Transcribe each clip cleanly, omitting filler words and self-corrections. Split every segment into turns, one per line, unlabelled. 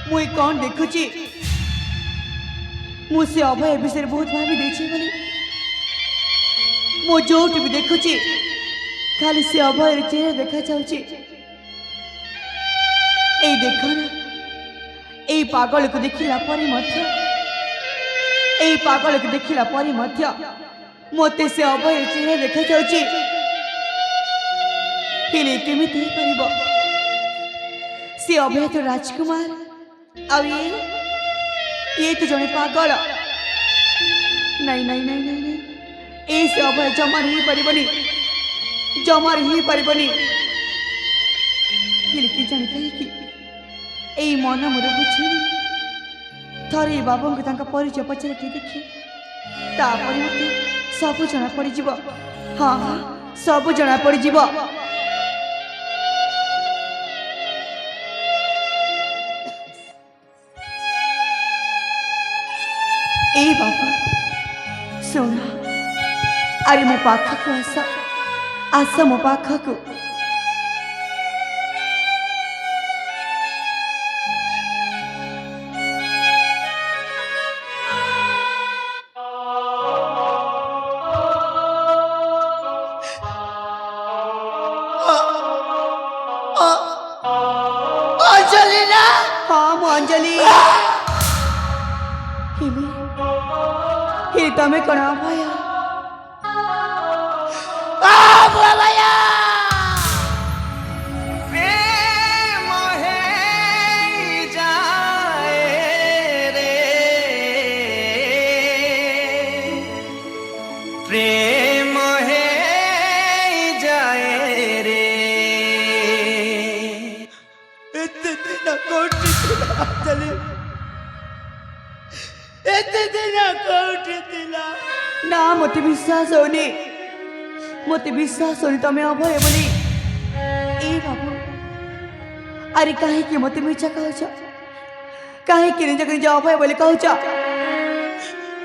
मुई कौन देखुची मुझे अभय विषय बहुत भावी देछि बोली मो जोट भी देखुची खाली से अभय चेहरा देखा जाउची ए देखो ना ए पागल को देखिला परी मध्य ए पागल को देखिला परी मध्य मोते से अभय चेहरा देखा जाउची हेले केमिति परिबो से अभय तो राजकुमार आ ये तो जने पागल नहीं नहीं नहीं नहीं नहीं ए से अभय जमार ही परिबनी जमार ही परिबनी हेले कि जानि कहि कि ए मन मोर बुझी थरे बाबू को तांका परिचय पचरे के देखी तापर मते सब जना पड़ जीव हाँ हाँ सब जना पड़ जीव ए बाबा सुना अरे मो पाख को आस आस मो पाख को
अंजलि ना
हाँ मो अंजलि हे तमें कौन भया
भया
प्रेम है जाए रे प्रेम है जाए रे
इतने दिन कोटि चले इतने दिन कोटि दिला
ना मते विश्वास होनी तमें अभय बोली ए बाबू अरे काहे कि मते मिछा कहछ काहे कि निज निज अभय बोली कहछ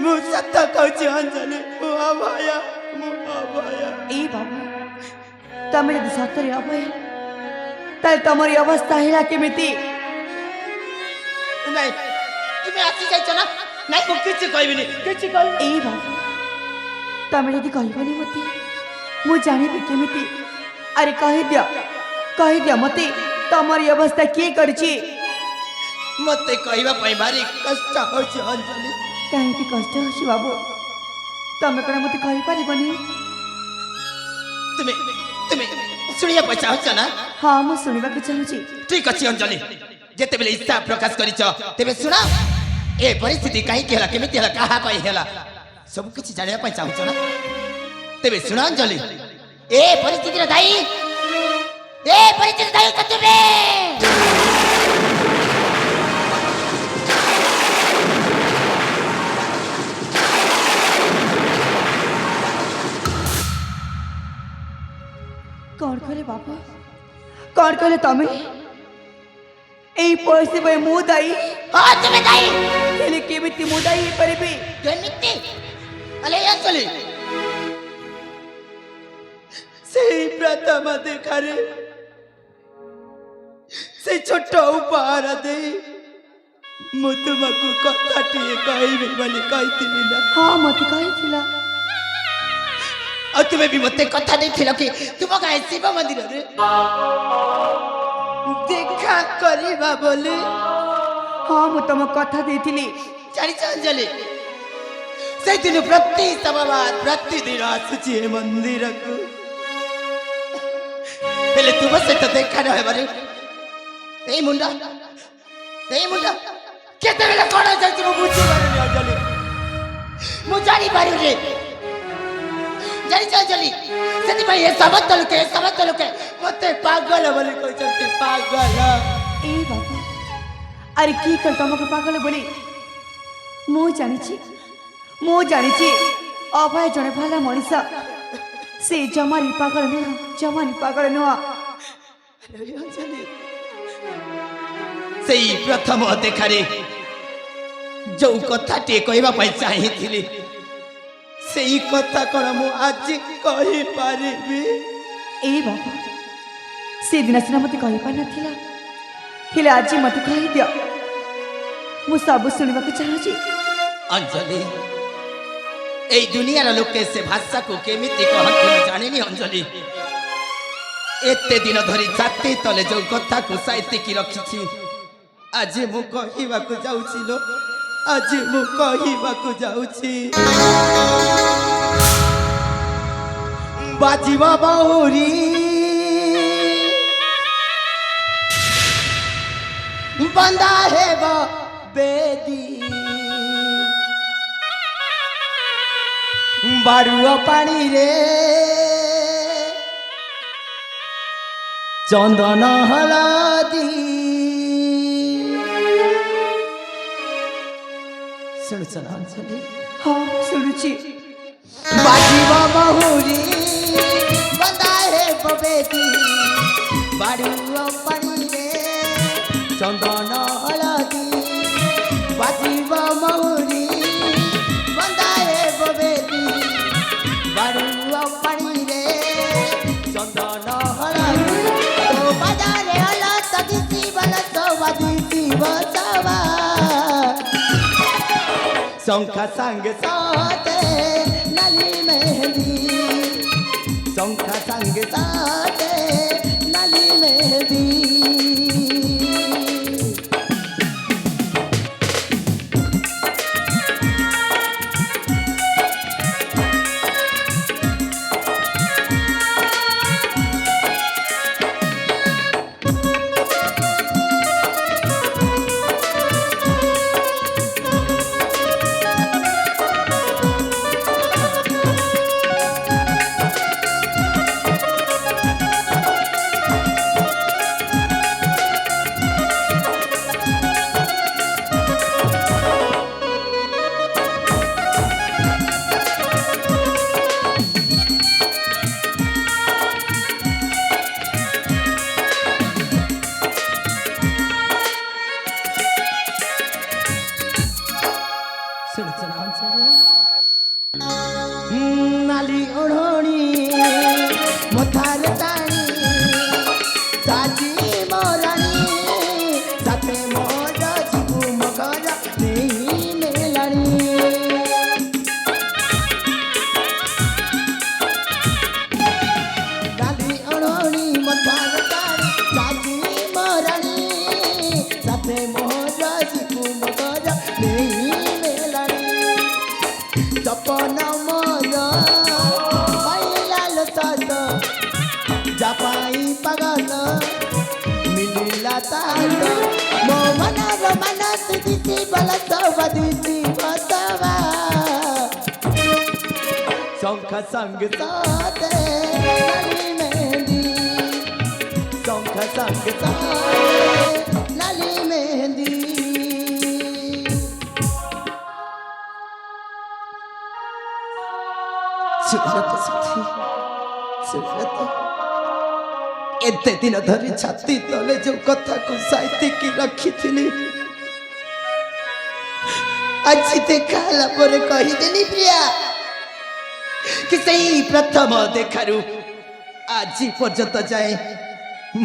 मु सत्य कहछि अंजलि मु अभया
ए बाबू तमें यदि सतरे अभय ताले तमरी अवस्था हेला केमिति
नहीं तुम्हें आसी जाइछ ना नहीं मु किछि कहबिनी किछि कहबिनी
ए बाबू तमें यदि कहबनी मते मु जानिबि केमिति अरे कहि दिया मते तमरी अवस्था के करछि
मते कहबा पई भारी कष्ट होछि अंजलि
काहे कष्ट होछि बाबू तमें कण मते कहि परिबनी
तुम्हें तुम्हें सुनिया पैसा होछ ना
हाँ मु सुनिबा के चाहूछि
ठीक अछि अंजलि जेते बेले इच्छा प्रकाश करिछ तेबे सुना ए परिस्थिति काहे के हला केमिति हला कहा पई हला सब कुछ जानिया पई चाहूछ ना तेबे सुना अंजलि ए परिस्थिति दाई कतबे
कौन कहले बाबा कौन कहले तमें এই পরিস্থিতি মু দায়ী
हां तुम्हें दाई
হেলে কেমিতি মু দায়ী পারিবি
केमिति अले अंजलि सेही प्रथम देखारे से छोट उपहार दे मु तुमको कथाटी कहबी बोली कहथिनी ना
हाँ मते कहिथिला
और तुम्हें भी मते कथा देथिलो कि तुम का शिव मंदिर रे देखा करिबा बोली
हाँ मु तुम कथा देथिली
जानी अंजलि से दिन प्रति सोमवार प्रतिदिन आसुची ए मंदिर को पहले तुम से तो देखा न बारे ए मुंडा केते बेला कोन जाई मु बुझी बारे अंजलि मु जानी बारे रे जानी अंजलि सेति भाई ए सबत लोके मते पागल बोली कोइ चलते पागल
ए बाबा अरे की कर तुमको पागल बोली मु जानिछि अभय जने भला मनीष से जमानी पागल नुह
अंजलि से प्रथम देखारे जो कथाटे कहवा चाहिए से कथा कौन मु आज कही पारि
ए बाबा से दिन सिना मत कही पार नथिला हेले आज मत कही दियो ମୁଁ ସବୁ ଶୁଣିବାକୁ ଚାହୁଁଛି।
अंजलि এই দুনিয়ার লোকে সে ভাষাକୁ কেমিতি কহନ୍ତି ମୁଁ ଜାଣିନି अंजलि এতে দিন ধরি ছাতি তলে ଯୋଉ କଥାକୁ ସାଇତିକି ରଖିଛି ଆଜି ମୁଁ କହିବାକୁ ଯାଉଛି ଲୋ ଆଜି ମୁଁ କହିବାକୁ ଯାଉଛି ବାଜିବ ବାଉରୀ बंदा हेब बेदी बारुआ पानी रे चंदन हलदी सुन अंजलि
ହଁ ଶୁଣୁଛି।
बाजीब बहुरी बंदा हेब बेदी बारुआ पानी रे चंदन हलदी बाजीब महुरी बंदाए बबेदी बारुआ पानी रे चंदन हलदी तो बाजारे हलत दिसी बलत वादिसी बसवा शंखा संग साथे नाली मेहंदी शंखा संग साथे नाली मेहंदी नाली ओढ़ोनी मथार ताणी साजी मोरानी साथे मोर जीवु मगर नहीं मेलानी नाली ओढ़ोनी मथार ताणी साजी मोरानी साथे मोर जीवु मगर नहीं मेलानी सपन मोर बैलाल सद जापाई पागल मिलिला ताद मो मनर मनस दिसी बलत बदिसी बसवा शंख संग साथे नाली मेहंदी शंख संग साथे नाली मेहंदी सुब्रत साथी सुब्रत एते दिन धरी छाती तले जो कथा को साइतिकी रखिथिली आज देखाला पर कहिदेली प्रिया कि सही प्रथम देखारु आज पर्यंत जाए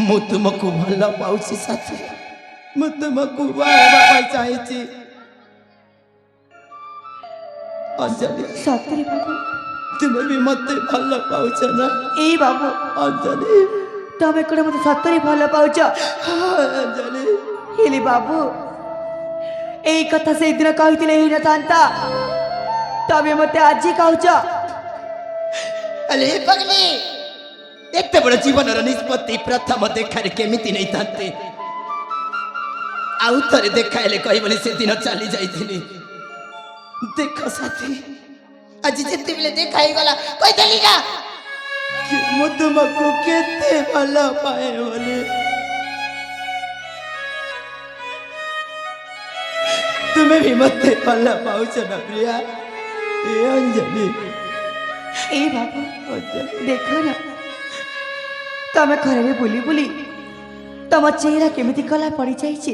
मु तुमको भल पाउछि साथी मु तुमको बाबा चाहिछि अंजलि
ସତରେ ବାବୁ
तुम्हें भी मत भल पाउछ ना
ଏଇ ବାବୁ
अंजलि
ତମେ କଣ ମତେ ସତରେ ଭଲ ପାଉଛ?
अंजलि
ହେଲେ ବାବୁ ଏଇ କଥା ସେଇଦିନ କହିଥିଲେ ହେଇନଥାନ୍ତା ତମେ ମତେ ଆଜି କହୁଛ।
अरे पगली एते बड़ जीवन निष्पत्ति प्रथम देखारे केमिति नहीं थाते आउ थरे देखाइले कहि बोली से दिन चली जाइथिनी देख साथी आज जेते बेले देखाई गला कहि देली ना कि मु तुमको केते भल पाए बोले तुम्हें भी मते भल पाउछ ना प्रिया ए अंजलि
ଏ ବାବୁ
अंजलि
ଦେଖ ନା ତମେ ଖରାରେ ବୁଲି ବୁଲି ତମ ଚେହେରା କେମିତି କଳା ପଡ଼ିଯାଇଛି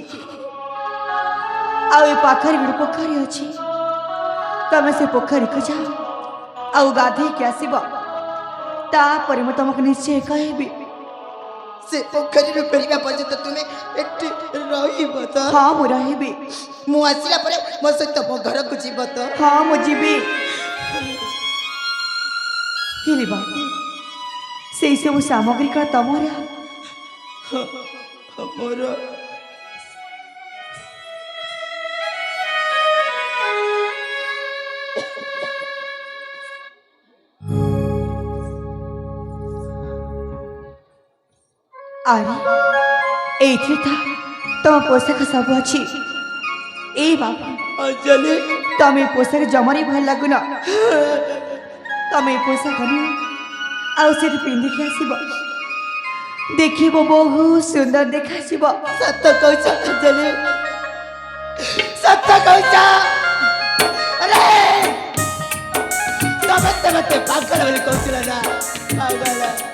ଆଉ ଏ ପାଖରେ ଗୋଟେ ପୋଖରୀ ଅଛି ତମେ ସେ ପୋଖରୀକୁ ଯାଅ ଆଉ ଗାଧେଇକି ଆସିବ ତାପରେ ମୁଁ ତମକୁ ନିଶ୍ଚୟ କହିବି
से पोखरी रे फेरिबा पर्यंत तुमे एठी रहिब तो
हाँ मु रहिबी
मु आसिला परे मो सहित मो घर को जीव तो
हाँ मु जीवी हेले बाबू से सब सामग्री का तमरा
हमर
अरे एथि था तम पोशाक सब अच्छी ए बाबू
अंजलि
तमे पोशाक जमारे भल लगुन तमे पोशाक आउ से पिंधिकी आसब देखिब बहुत सुंदर देखाଯିब
सत कहछ अंजलि सत कहछ अरे तबे पागल बोली कहছিলা ना पागल